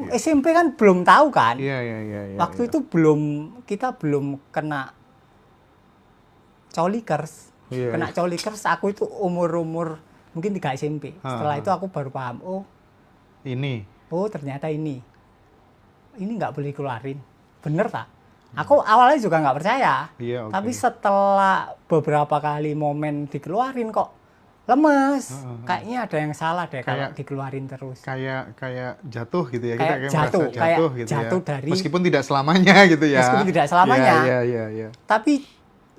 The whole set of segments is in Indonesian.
SMP kan belum tahu kan. Iya. Waktu itu kita belum kena colikers. Iya, Kena iya. colikers aku itu umur mungkin 3 SMP. Setelah itu aku baru paham, Ini. ternyata ini nggak boleh keluarin. Bener tak? Aku awalnya juga nggak percaya. Iya, oke. Tapi setelah beberapa kali momen dikeluarin kok lemes. Kayaknya ada yang salah deh kalau dikeluarin terus. Kayak jatuh gitu ya, Kayak kita jatuh, merasa jatuh kayak gitu jatuh ya. dari- Meskipun tidak selamanya gitu ya. Meskipun tidak selamanya. Iya. Tapi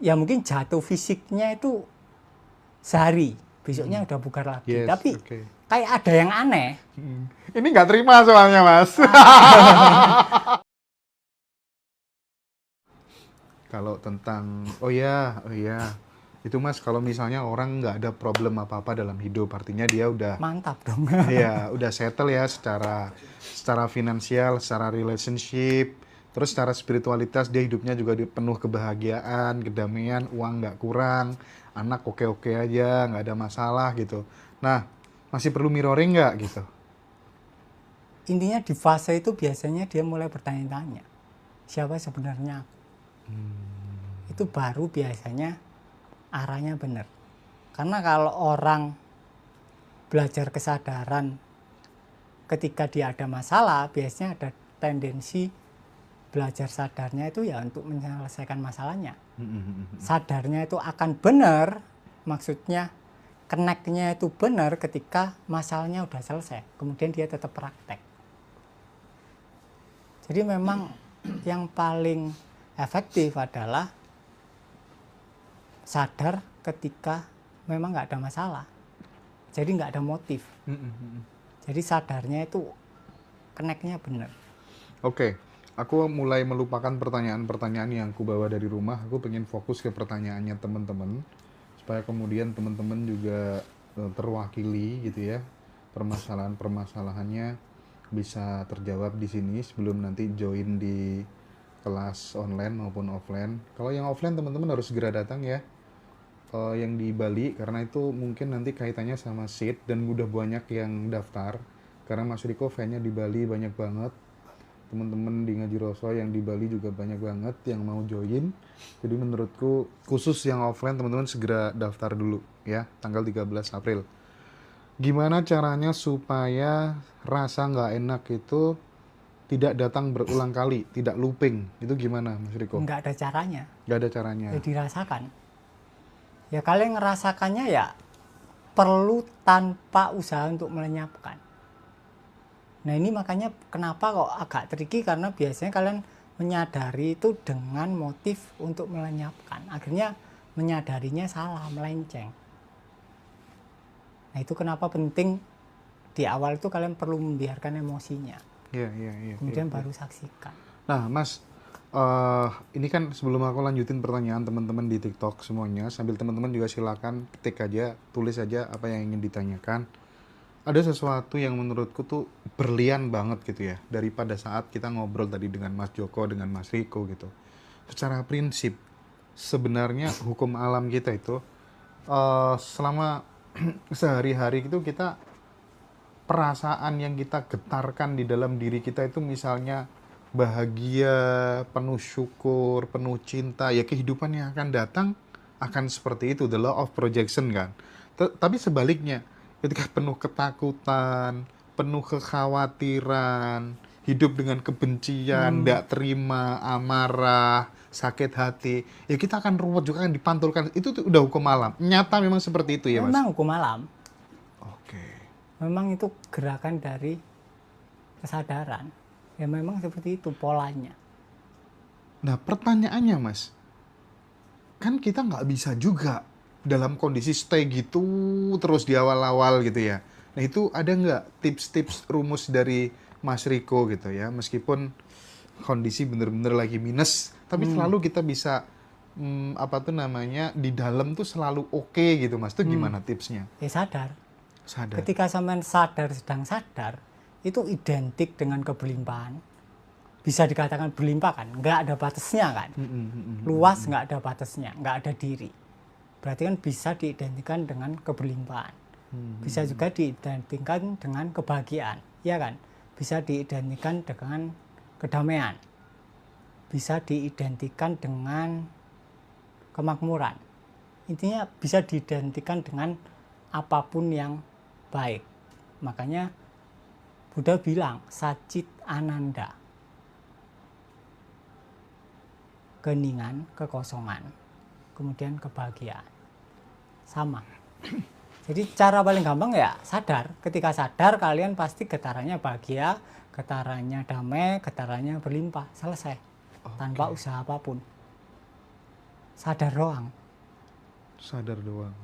ya mungkin jatuh fisiknya itu sehari, besoknya udah bugar lagi. Yes, Tapi oke. kayak ada yang aneh. Ini nggak terima soalnya, Mas. Kalau tentang, oh iya, itu Mas, kalau misalnya orang nggak ada problem apa-apa dalam hidup, artinya dia udah, Mantap dong. ya, udah settle ya secara finansial, secara relationship, terus secara spiritualitas dia hidupnya juga penuh kebahagiaan, kedamaian, uang nggak kurang, anak oke-oke aja, nggak ada masalah gitu. Nah, masih perlu mirroring nggak gitu? Intinya di fase itu biasanya dia mulai bertanya-tanya, siapa sebenarnya aku? Itu baru biasanya arahnya benar. Karena kalau orang belajar kesadaran ketika dia ada masalah, biasanya ada tendensi belajar sadarnya itu ya untuk menyelesaikan masalahnya. Sadarnya itu akan benar, maksudnya connect-nya itu benar ketika masalahnya udah selesai. Kemudian dia tetap praktek. Jadi memang yang paling efektif adalah sadar ketika memang nggak ada masalah. Jadi nggak ada motif. Jadi sadarnya itu connect-nya benar. Oke, aku mulai melupakan pertanyaan-pertanyaan yang aku bawa dari rumah. Aku pengen fokus ke pertanyaannya teman-teman, supaya kemudian teman-teman juga terwakili gitu ya. Permasalahan-permasalahannya bisa terjawab di sini sebelum nanti join di kelas online maupun offline. Kalau yang offline teman-teman harus segera datang ya. Yang di Bali, karena itu mungkin nanti kaitannya sama seat dan udah banyak yang daftar. Karena Mas Riko fan-nya di Bali banyak banget. Teman-teman di Ngaji Roso yang di Bali juga banyak banget yang mau join. Jadi menurutku khusus yang offline teman-teman segera daftar dulu ya, tanggal 13 April. Gimana caranya supaya rasa nggak enak itu tidak datang berulang kali, tidak looping? Itu gimana Mas Riko? Nggak ada caranya. Nggak ada caranya. Ya dirasakan. Ya kalian ngerasakannya ya perlu tanpa usaha untuk melenyapkan. Nah ini makanya kenapa kok agak tricky, karena biasanya kalian menyadari itu dengan motif untuk melenyapkan. Akhirnya menyadarinya salah, melenceng. Nah itu kenapa penting di awal itu kalian perlu membiarkan emosinya. Iya. Kemudian baru saksikan. Nah Mas, ini kan sebelum aku lanjutin pertanyaan teman-teman di TikTok semuanya, sambil teman-teman juga silakan ketik aja, tulis aja apa yang ingin ditanyakan. Ada sesuatu yang menurutku tuh berlian banget gitu ya, daripada saat kita ngobrol tadi dengan Mas Joko, dengan Mas Riko gitu. Secara prinsip, sebenarnya hukum alam kita itu selama sehari-hari itu kita, perasaan yang kita getarkan di dalam diri kita itu misalnya bahagia, penuh syukur, penuh cinta, ya kehidupan yang akan datang akan seperti itu, the law of projection kan. Tapi sebaliknya, ketika penuh ketakutan, penuh kekhawatiran, hidup dengan kebencian, tidak terima, amarah, sakit hati, ya kita akan ruwet juga, akan dipantulkan. Itu tuh udah hukum alam. Nyata memang seperti itu ya Mas? Memang hukum alam. Oke. Memang itu gerakan dari kesadaran. Ya memang seperti itu polanya. Nah pertanyaannya Mas, kan kita nggak bisa juga dalam kondisi stay gitu terus di awal-awal gitu ya. Nah itu ada nggak tips-tips rumus dari Mas Riko gitu ya, meskipun kondisi bener-bener lagi minus, tapi selalu kita bisa apa tuh namanya, di dalam tuh selalu oke gitu Mas. Itu gimana tipsnya? Ya sadar. Sadar. Ketika sampean sadar sedang sadar, itu identik dengan kebelimpahan. Bisa dikatakan berlimpah kan, nggak ada batasnya kan. Luas nggak ada batasnya, nggak ada diri. Berarti kan bisa diidentikan dengan keberlimpahan. Bisa juga diidentikan dengan kebahagiaan, ya kan. bisa diidentikan dengan kedamaian, bisa diidentikan dengan kemakmuran. Intinya bisa diidentikan dengan apapun yang baik. Makanya Buddha bilang Satchit Ananda, keheningan, kekosongan, kemudian kebahagiaan. Sama. Jadi cara paling gampang ya sadar. Ketika sadar kalian pasti getarannya bahagia, getarannya damai, getarannya berlimpah. Selesai. Tanpa usaha apapun. Sadar doang. Sadar doang.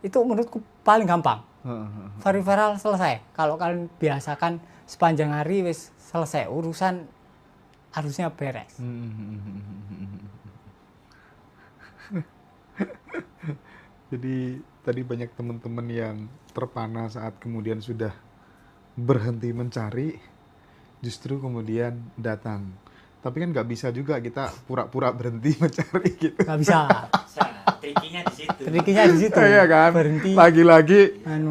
Itu menurutku paling gampang. Peripheral selesai. Kalau kalian biasakan sepanjang hari wis selesai, urusan harusnya beres. Jadi tadi banyak teman-teman yang terpana saat kemudian sudah berhenti mencari, justru kemudian datang. Tapi kan nggak bisa juga kita pura-pura berhenti mencari gitu. Nggak bisa. Trikinya di situ. Trikinya di situ. Iya kan? Berhenti. Lagi-lagi,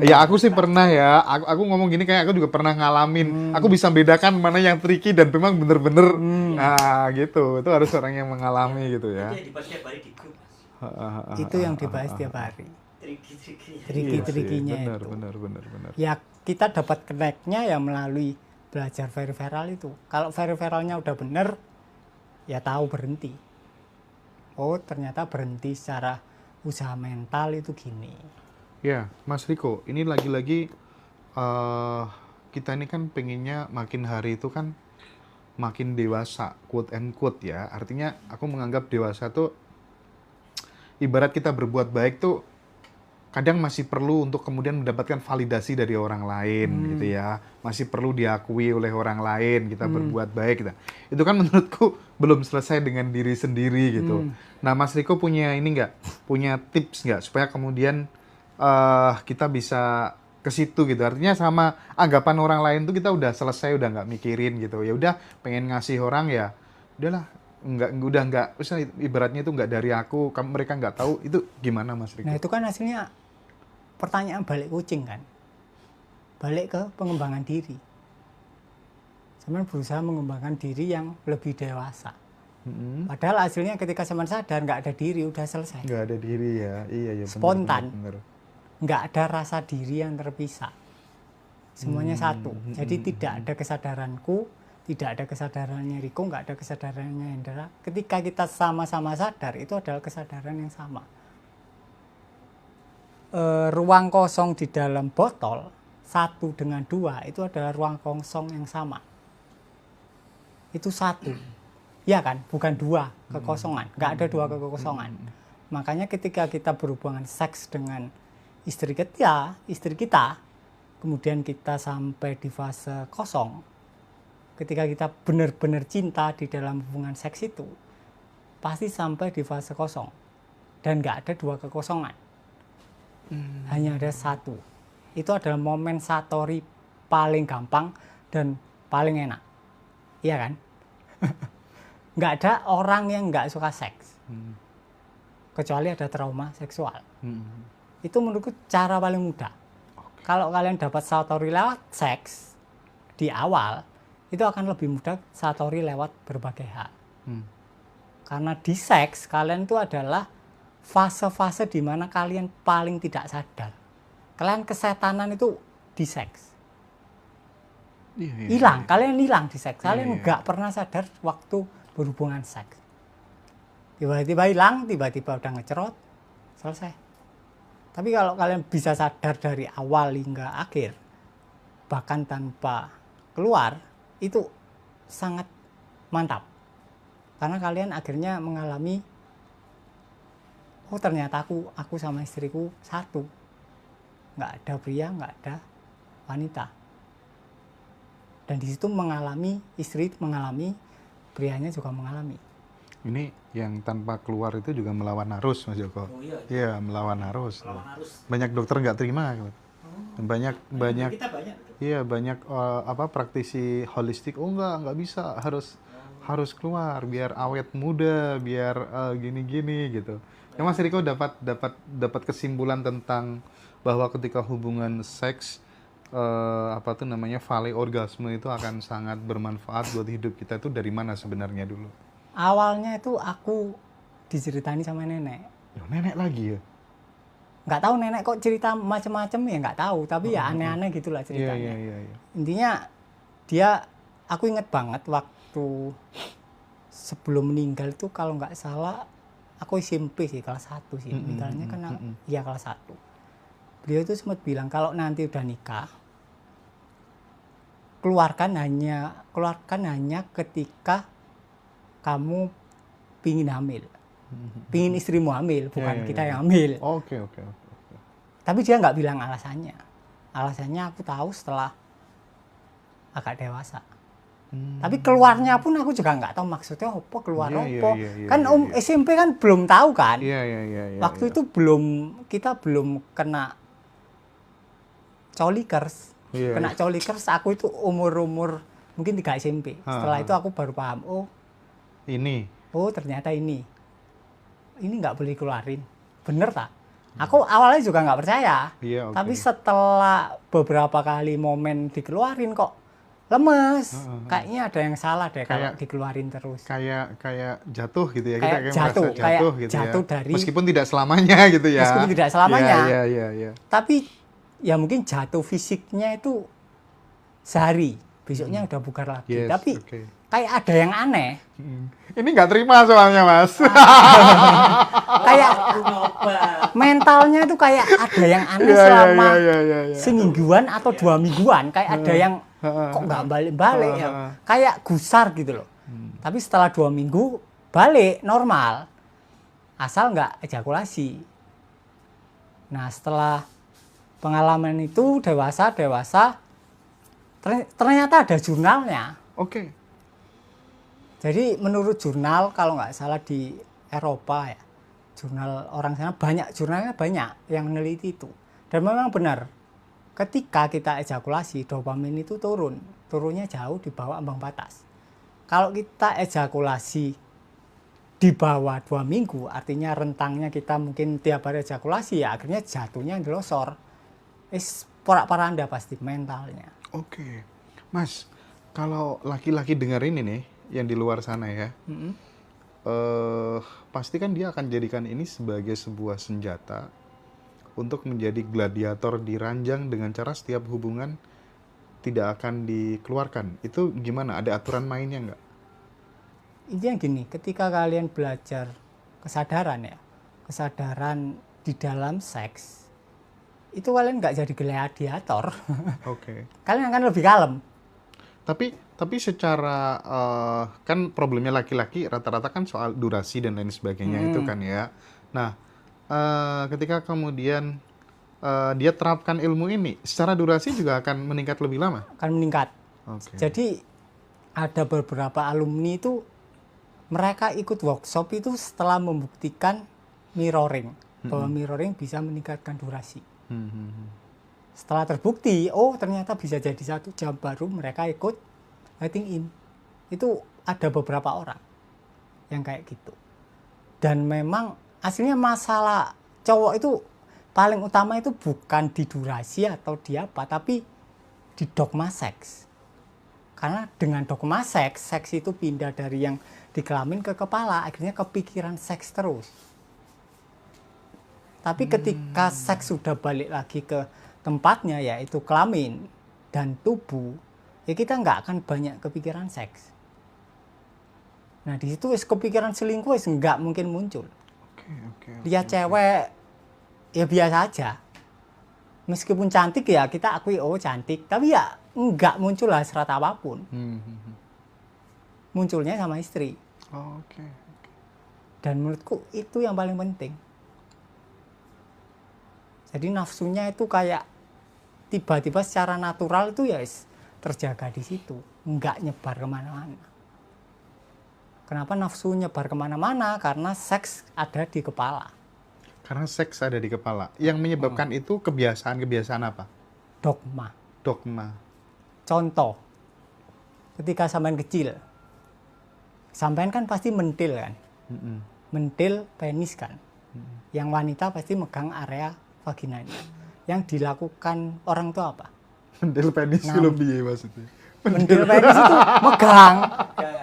ya aku sih pernah ya. Aku ngomong gini kayak aku juga pernah ngalamin. Aku bisa bedakan mana yang tricky dan memang bener-bener. Nah gitu. Itu harus orang yang mengalami gitu ya. Itu yang dibahas tiap hari di grup, Mas. Itu yang dibahas tiap hari. Triki-trikinya. Triki-trikinya Benar, itu. benar. Ya kita dapat connect-nya ya melalui belajar peripheral itu. Kalau peripheralnya udah bener, ya tahu berhenti. Oh ternyata berhenti secara usaha mental itu gini. Ya, Mas Riko, ini lagi-lagi kita ini kan pengennya makin hari itu kan makin dewasa, quote and quote ya. Artinya aku menganggap dewasa tuh ibarat kita berbuat baik tuh kadang masih perlu untuk kemudian mendapatkan validasi dari orang lain gitu ya. Masih perlu diakui oleh orang lain kita berbuat baik gitu. Itu kan menurutku belum selesai dengan diri sendiri gitu. Nah, Mas Riko punya ini nggak? Punya tips nggak supaya kemudian kita bisa ke situ gitu. Artinya sama anggapan orang lain tuh kita udah selesai, udah nggak mikirin gitu. Ya udah pengen ngasih orang ya udahlah, nggak usah, ibaratnya itu nggak dari aku, mereka nggak tahu. Itu gimana Mas Riko? Nah itu kan hasilnya pertanyaan balik kucing kan, balik ke pengembangan diri. Semen berusaha mengembangkan diri yang lebih dewasa. Padahal hasilnya ketika semen sadar nggak ada diri, udah selesai. Nggak ada diri ya, iya ya. Spontan. Bener. Nggak ada rasa diri yang terpisah. Semuanya satu. Jadi tidak ada kesadaranku, tidak ada kesadarannya Riko, nggak ada kesadarannya Hendra. Ketika kita sama-sama sadar, itu adalah kesadaran yang sama. Ruang kosong di dalam botol 1 dengan 2 itu adalah ruang kosong yang sama. Itu 1, ya kan, bukan 2 kekosongan, nggak ada 2 kekosongan. Makanya ketika kita berhubungan seks dengan istri kita, kemudian kita sampai di fase kosong, ketika kita benar-benar cinta di dalam hubungan seks itu, pasti sampai di fase kosong dan nggak ada 2 kekosongan. Hanya ada 1. Itu adalah momen satori paling gampang dan paling enak. Iya kan? Nggak ada orang yang nggak suka seks. Kecuali ada trauma seksual. Itu menurutku cara paling mudah. Kalau kalian dapat satori lewat seks di awal, itu akan lebih mudah satori lewat berbagai hal. Karena di seks kalian itu adalah fase-fase di mana kalian paling tidak sadar. Kalian kesetanan itu di seks. Hilang, kalian hilang di seks. Kalian nggak pernah sadar waktu berhubungan seks. Tiba-tiba hilang, tiba-tiba udah ngecerot, selesai. Tapi kalau kalian bisa sadar dari awal hingga akhir, bahkan tanpa keluar, itu sangat mantap. Karena kalian akhirnya mengalami, oh ternyata aku sama istriku satu. Nggak ada pria, nggak ada wanita. Dan di situ istri mengalami, prianya juga mengalami. Ini yang tanpa keluar itu juga melawan arus, Mas Joko. Oh iya. Iya, melawan arus. Melawan arus. Banyak dokter nggak terima. Banyak Kita banyak gitu. iya, banyak praktisi holistik. Oh nggak bisa, harus keluar biar awet muda, biar gini-gini gitu. Ya Mas Riko dapat kesimpulan tentang bahwa ketika hubungan seks apa tuh namanya valley orgasme itu akan sangat bermanfaat buat hidup kita itu dari mana sebenarnya dulu? Awalnya itu aku diceritani sama nenek. Loh, nenek lagi ya? Nggak tahu nenek kok cerita macam-macam ya nggak tahu, tapi ya aneh-aneh gitulah Iya, ceritanya. iya. Intinya aku inget banget waktu sebelum meninggal itu kalau nggak salah aku SMP sih, kelas 1 sih meninggalnya kan. Iya, kelas 1. Beliau itu sempat bilang kalau nanti udah nikah keluarkan hanya ketika kamu pingin hamil, pingin istrimu hamil, bukan kita yang hamil. Oke. Tapi dia nggak bilang alasannya aku tahu setelah agak dewasa. Tapi keluarnya pun aku juga nggak tahu maksudnya apa, keluar apa. Kan SMP kan belum tahu kan. Iya. Waktu itu kita belum kena colikers. Kena colikers aku itu umur mungkin 3 SMP. Setelah itu aku baru paham, ternyata ini nggak boleh keluarin. Bener tak? Aku awalnya juga nggak percaya. Tapi setelah beberapa kali momen dikeluarin kok lemes. Kayaknya ada yang salah deh kalau dikeluarin terus. Kayak jatuh gitu ya. Kayak kita jatuh gitu jatuh ya. dari, meskipun tidak selamanya gitu ya. Meskipun tidak selamanya. Iya. Tapi ya mungkin jatuh fisiknya itu sehari, besoknya udah bugar lagi. Tapi kayak ada yang aneh. Ini nggak terima soalnya, Mas. Kayak mentalnya itu kayak ada yang aneh selama semingguan atau 2 mingguan. Kayak ada yang kok nggak balik-balik ya. Kayak gusar gitu loh. Tapi setelah 2 minggu balik normal. Asal nggak ejakulasi. Nah setelah pengalaman itu dewasa ternyata ada jurnalnya. Oke. Jadi menurut jurnal kalau nggak salah di Eropa ya, jurnal orang sana jurnalnya banyak yang meneliti itu. Dan memang benar, ketika kita ejakulasi dopamin itu turunnya jauh di bawah ambang batas. Kalau kita ejakulasi di bawah 2 minggu, artinya rentangnya kita mungkin tiap hari ejakulasi ya akhirnya jatuhnya delosor. Porak-poranda pasti mentalnya. Oke. Mas, kalau laki-laki dengar ini nih, yang di luar sana ya, pasti kan dia akan jadikan ini sebagai sebuah senjata untuk menjadi gladiator di ranjang dengan cara setiap hubungan tidak akan dikeluarkan. Itu gimana? Ada aturan mainnya nggak? Intinya gini, ketika kalian belajar kesadaran di dalam seks, itu kalian nggak jadi gladiator. Oke. Kalian akan lebih kalem. Tapi secara kan problemnya laki-laki rata-rata kan soal durasi dan lain sebagainya itu kan ya. Nah, ketika kemudian dia terapkan ilmu ini, secara durasi juga akan meningkat lebih lama? Akan meningkat. Okay. Jadi ada beberapa alumni itu mereka ikut workshop itu setelah membuktikan mirroring, bahwa mirroring bisa meningkatkan durasi. Setelah terbukti, ternyata bisa jadi 1 jam, baru mereka ikut letting in. Itu ada beberapa orang yang kayak gitu. Dan memang aslinya masalah cowok itu paling utama itu bukan di durasi atau di apa, tapi di dogma seks. Karena dengan dogma seks itu pindah dari yang di kelamin ke kepala, akhirnya kepikiran seks terus. Tapi ketika seks sudah balik lagi ke tempatnya, yaitu kelamin dan tubuh, ya kita nggak akan banyak kepikiran seks. Nah di situ kepikiran selingkuh nggak mungkin muncul. Lihat cewek ya biasa aja, meskipun cantik ya kita akui cantik, tapi ya nggak muncul hasrat apapun. Munculnya sama istri. Dan menurutku itu yang paling penting. Jadi nafsunya itu kayak tiba-tiba secara natural itu ya terjaga di situ, nggak nyebar kemana-mana. Kenapa nafsu nyebar kemana-mana? Karena seks ada di kepala. Karena seks ada di kepala. Yang menyebabkan itu kebiasaan apa? Dogma. Contoh, ketika sampean kecil, sampean kan pasti mentil kan? Mentil penis kan? Yang wanita pasti megang area vaginanya. Yang dilakukan orang itu apa? Mendel penis Nah. itu lho piye maksudnya? Mendel penis itu megang.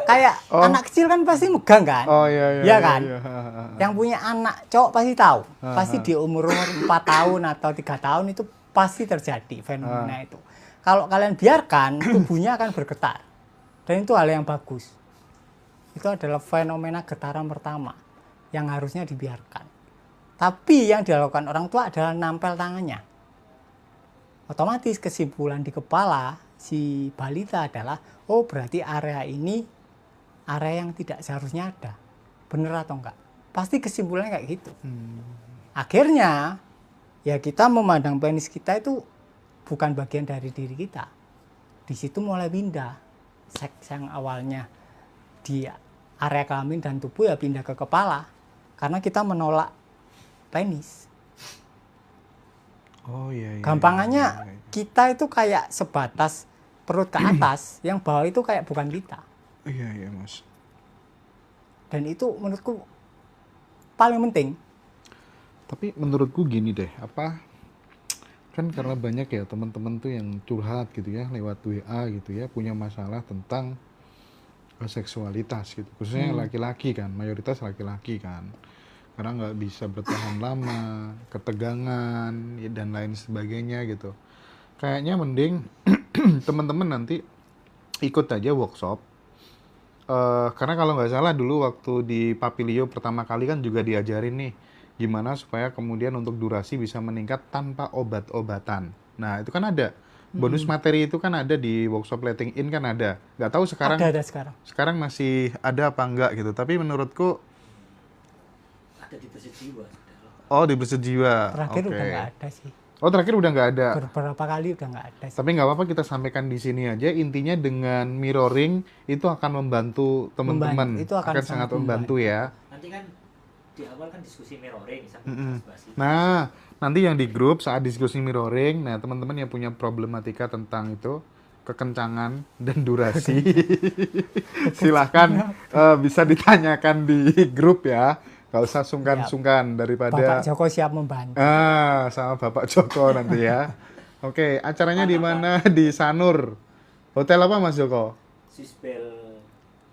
Kayak anak kecil kan pasti megang kan? Oh iya iya. Iya kan? Iya. Yang punya anak cowok pasti tahu. Pasti di umur-umur 4 tahun atau 3 tahun itu pasti terjadi fenomena itu. Kalau kalian biarkan, tubuhnya akan bergetar. Dan itu hal yang bagus. Itu adalah fenomena getaran pertama yang harusnya dibiarkan. Tapi yang dilakukan orang tua adalah nampel tangannya. Otomatis kesimpulan di kepala si balita adalah, oh berarti area ini area yang tidak seharusnya ada. Bener atau enggak? Pasti kesimpulannya kayak gitu. Akhirnya ya kita memandang penis kita itu bukan bagian dari diri kita. Di situ mulai pindah. Seks yang awalnya di area kelamin dan tubuh ya pindah ke kepala. Karena kita menolak penis. Oh iya. Gampangannya kita itu kayak sebatas perut ke atas, yang bawah itu kayak bukan kita. Iya iya Mas. Dan itu menurutku paling penting. Tapi menurutku gini deh, kan karena banyak ya teman-teman tuh yang curhat gitu ya lewat WA gitu ya, punya masalah tentang seksualitas gitu, khususnya laki-laki kan, mayoritas laki-laki kan, karena nggak bisa bertahan lama, ketegangan ya, dan lain sebagainya gitu. Kayaknya mending teman-teman nanti ikut aja workshop. Karena kalau nggak salah dulu waktu di Papilio pertama kali kan juga diajarin nih gimana supaya kemudian untuk durasi bisa meningkat tanpa obat-obatan. Nah itu kan ada bonus materi itu kan ada di workshop Letting In kan ada. Nggak tahu sekarang. Ada sekarang. Sekarang masih ada apa enggak gitu. Tapi menurutku Ada di Bersejiwa. oh di Bersejiwa. Terakhir Oke. udah nggak ada sih. Oh terakhir udah nggak ada. Beberapa kali udah nggak ada sih. Tapi nggak apa-apa kita sampaikan di sini aja. Intinya dengan mirroring itu akan membantu teman-teman. Membantu. Itu akan sangat sangat membantu ya. Nanti kan di awal kan diskusi mirroring sampai bahas itu. Nah, nanti yang di grup saat diskusi mirroring, nah teman-teman yang punya problematika tentang itu kekencangan dan durasi, silahkan bisa ditanyakan di grup ya. Gak usah sungkan-sungkan daripada Bapak Joko siap membantu. sama Bapak Joko nanti ya. Oke, acaranya di mana? Di Sanur. Hotel apa Mas Joko? Susbel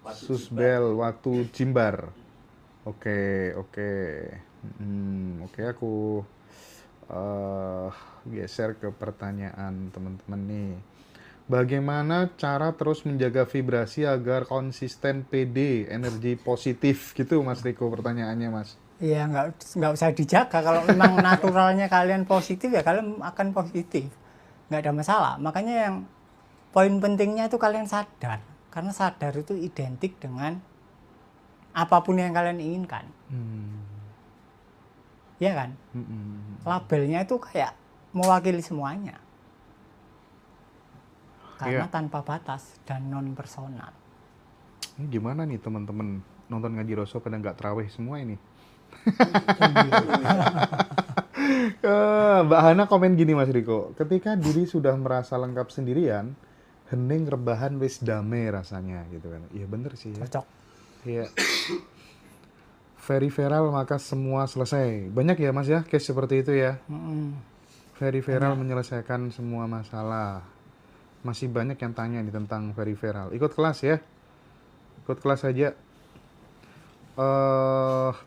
Watu Susbel Watu Jimbar. Oke. Oke, aku geser ke pertanyaan teman-teman nih. Bagaimana cara terus menjaga vibrasi agar konsisten PD, energi positif gitu Mas Riko pertanyaannya Mas. Iya, nggak usah dijaga. Kalau memang naturalnya kalian positif ya kalian akan positif. Nggak ada masalah. Makanya yang poin pentingnya itu kalian sadar. Karena sadar itu identik dengan apapun yang kalian inginkan. Iya kan? Labelnya itu kayak mewakili semuanya. Karena tanpa batas dan non personal. Ini gimana nih teman-teman nonton ngaji Roso pada nggak terawih semua ini? Mbak Hana komen gini Mas Riko, ketika diri sudah merasa lengkap sendirian, hening rebahan wis dame rasanya gitu kan. Iya bener sih ya. Cocok. Iya. Very viral maka semua selesai. Banyak ya Mas ya case seperti itu ya. Very viral menyelesaikan semua masalah. Masih banyak yang tanya nih tentang very viral. Ikut kelas ya. Ikut kelas aja.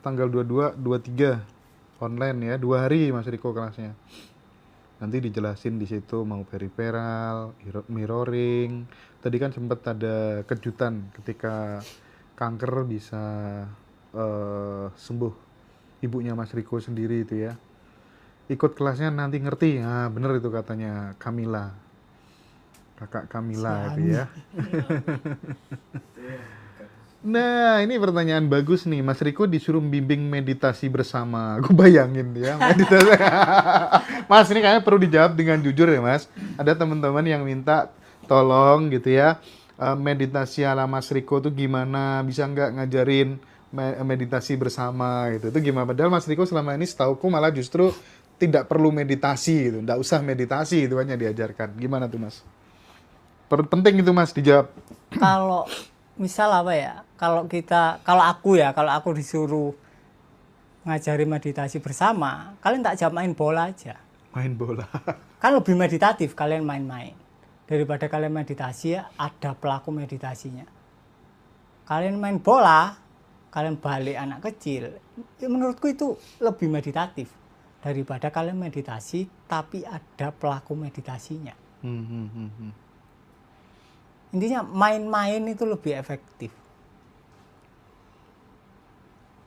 Tanggal 22, 23 online ya. 2 hari Mas Riko kelasnya. Nanti dijelasin di situ mau very viral, mirroring. Tadi kan sempat ada kejutan ketika kanker bisa sembuh ibunya Mas Riko sendiri itu ya. Ikut kelasnya nanti ngerti. Nah, bener itu katanya Kamila. Kakak Kamila itu ya. Nah, ini pertanyaan bagus nih. Mas Riko disuruh bimbing meditasi bersama. Aku bayangin ya, meditasi. Mas, ini kayaknya perlu dijawab dengan jujur ya, Mas. Ada teman-teman yang minta tolong gitu ya. Meditasi ala Mas Riko tuh gimana? Bisa nggak ngajarin meditasi bersama gitu. Itu gimana? Padahal Mas Riko selama ini setauku malah justru tidak perlu meditasi gitu. Nggak usah meditasi itu hanya diajarkan. Gimana tuh, Mas? Penting itu Mas dijawab. Kalau misal apa ya, kalau aku disuruh ngajari meditasi bersama, kalian tak jawab main bola aja. Main bola. Kan lebih meditatif kalian main-main. daripada kalian meditasi ya ada pelaku meditasinya. Kalian main bola, kalian balik anak kecil, ya menurutku itu lebih meditatif daripada kalian meditasi tapi ada pelaku meditasinya. Intinya main-main itu lebih efektif.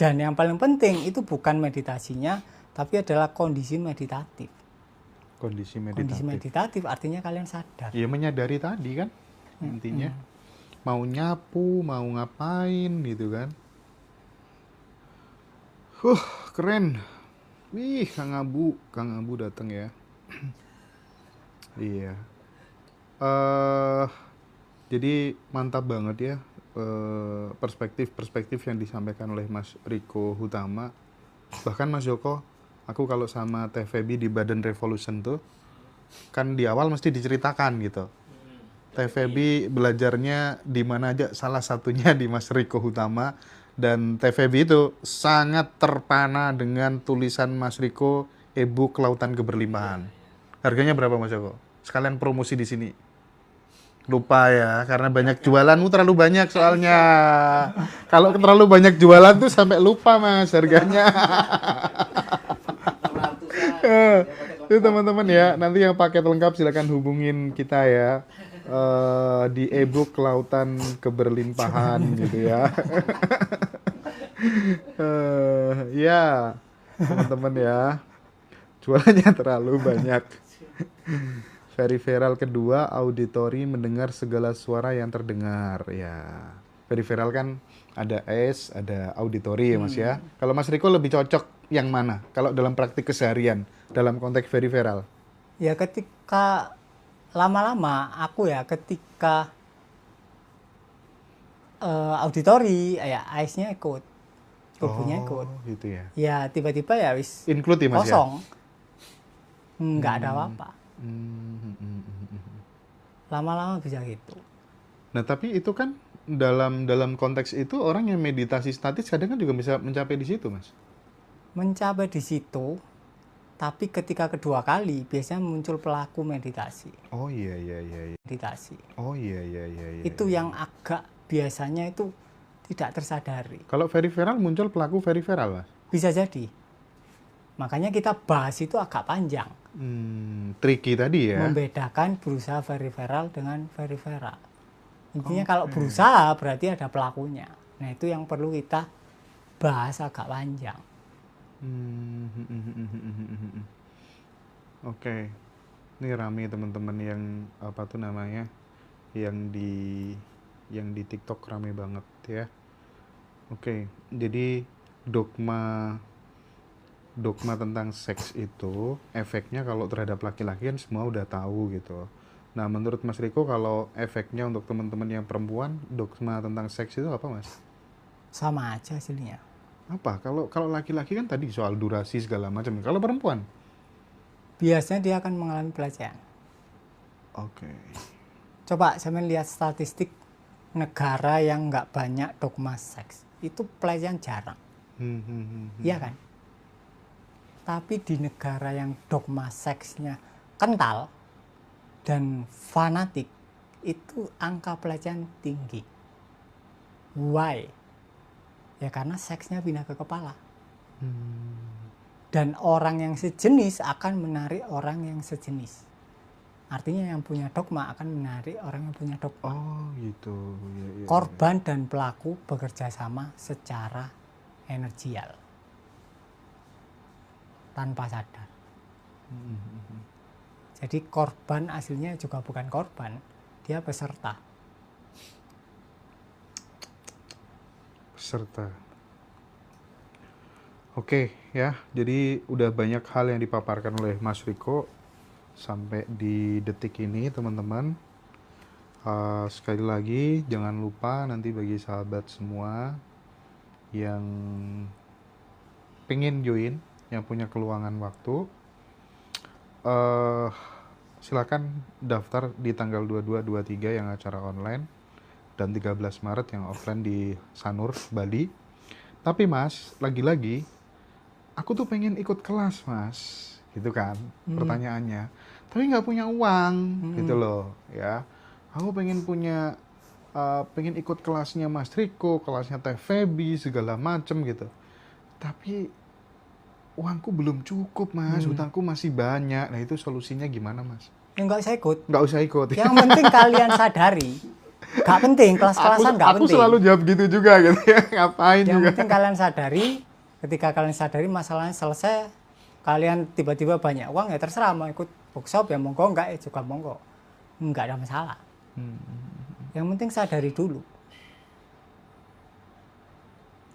Dan yang paling penting itu bukan meditasinya, tapi adalah kondisi meditatif. Kondisi Kondisi meditatif. meditatif artinya kalian sadar. Ya menyadari tadi kan intinya. Mau nyapu, mau ngapain gitu kan. Keren. Wih, Kang Abu datang ya. Iya. Jadi mantap banget ya perspektif-perspektif yang disampaikan oleh Mas Riko Hutama. Bahkan Mas Joko, aku kalau sama Teh Feby di Badan Revolution tuh, kan di awal mesti diceritakan gitu. Teh Feby belajarnya di mana aja, salah satunya di Mas Riko Hutama. Dan Teh Feby itu sangat terpana dengan tulisan Mas Riko, e-book Lautan Keberlimpahan. Harganya berapa Mas Joko? Sekalian promosi di sini. Lupa ya, karena banyak jualanmu terlalu banyak soalnya. Kalau terlalu banyak jualan tuh sampai lupa Mas harganya. Itu teman-teman ya, nanti yang paket lengkap silakan hubungin kita ya. Di e-book Lautan Keberlimpahan gitu ya. Ya, teman-teman ya. Jualannya terlalu banyak. Peripheral kedua, auditori mendengar segala suara yang terdengar. Ya, peripheral kan ada S, ada auditori ya Mas ya. Kalau Mas Riko lebih cocok yang mana? Kalau dalam praktik keseharian, dalam konteks peripheral? Ya ketika lama-lama aku ya ketika auditori ya AS-nya ikut, tubuhnya ikut. Gitu ya. Ya tiba-tiba ya wis Include ya Mas ya? kosong, nggak ada apa-apa. Lama-lama bisa gitu. Nah tapi itu kan dalam konteks itu orang yang meditasi statis kadang kan juga bisa mencapai di situ Mas. Mencapai di situ, tapi ketika kedua kali biasanya muncul pelaku meditasi. Oh iya. Meditasi. Oh iya. Itu yang agak biasanya itu tidak tersadari. Kalau peripheral muncul pelaku peripheral Mas? Bisa jadi. Makanya kita bahas itu agak panjang. Tricky tadi ya. Membedakan berusaha peripheral dengan peripheral. Intinya kalau berusaha berarti ada pelakunya. Nah itu yang perlu kita bahas agak panjang. Oke. Ini rame teman-teman yang apa tuh namanya? Yang di TikTok rame banget ya. Oke. Jadi dogma tentang seks itu efeknya kalau terhadap laki-laki kan semua udah tahu gitu. Nah, menurut Mas Riko kalau efeknya untuk teman-teman yang perempuan, dogma tentang seks itu apa, Mas? Sama aja hasilnya. Apa? Kalau laki-laki kan tadi soal durasi segala macam. Kalau perempuan? Biasanya dia akan mengalami pelecehan. Oke. Coba saya lihat statistik negara yang nggak banyak dogma seks. Itu pelecehan jarang. Iya kan? Tapi di negara yang dogma seksnya kental dan fanatik, itu angka pelecehan tinggi. Why? Ya karena seksnya pindah ke kepala. Dan orang yang sejenis akan menarik orang yang sejenis. Artinya yang punya dogma akan menarik orang yang punya dogma. Oh gitu. Ya. Korban dan pelaku bekerja sama secara energial. Tanpa sadar. Jadi korban aslinya juga bukan korban, dia peserta. Oke ya, jadi udah banyak hal yang dipaparkan oleh Mas Riko sampai di detik ini teman-teman. Sekali lagi jangan lupa nanti bagi sahabat semua yang pengen join, yang punya keluangan waktu, silakan daftar di tanggal 22-23 yang acara online dan 13 Maret yang offline di Sanur, Bali. Tapi Mas, lagi-lagi aku tuh pengen ikut kelas Mas. gitu kan pertanyaannya. Tapi nggak punya uang, gitu loh, ya. Aku pengen punya, pengen ikut kelasnya Mas Riko, kelasnya Teh Feby, segala macem gitu. Tapi uangku belum cukup, Mas. Hutangku masih banyak. Nah, itu solusinya gimana, Mas? Ya nggak usah ikut. Nggak usah ikut. Yang penting kalian sadari, nggak penting kelas-kelasan nggak Aku penting. selalu jawab gitu juga gitu ya. Ngapain Yang juga. penting kalian sadari, ketika kalian sadari masalahnya selesai, kalian tiba-tiba banyak uang ya terserah mau ikut workshop ya monggo, enggak ya juga monggo, nggak ada masalah. Yang penting sadari dulu.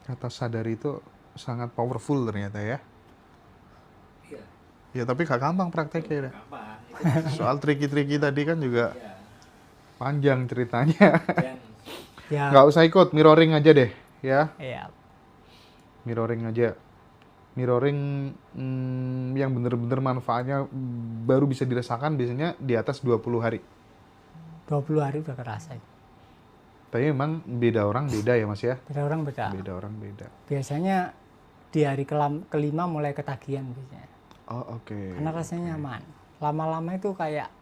Kata sadari itu sangat powerful ternyata ya. Iya, Ya tapi gak gampang prakteknya. gampang. Soal triki-triki tadi kan juga Iya. panjang ceritanya. Dan Ya, Nggak usah ikut, mirroring aja deh, ya. ya Mirroring aja. Mirroring yang bener-bener manfaatnya baru bisa dirasakan biasanya di atas 20 hari. 20 hari udah kerasa. Tapi memang beda orang beda ya Mas ya? Beda orang beda. Beda orang beda. Biasanya di hari kelima mulai ketagihan biasanya. Oh oke. Karena rasanya nyaman. Lama-lama itu kayak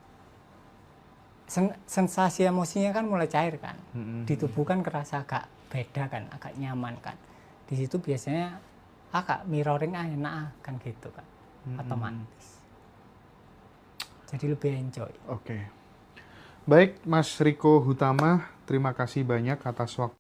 sensasi emosinya kan mulai cair kan. Di tubuh kan kerasa agak beda kan, agak nyaman kan. Di situ biasanya agak mirroring enak kan gitu kan. Otomatis. Jadi lebih enjoy. Oke. Baik Mas Riko Hutama, terima kasih banyak atas waktu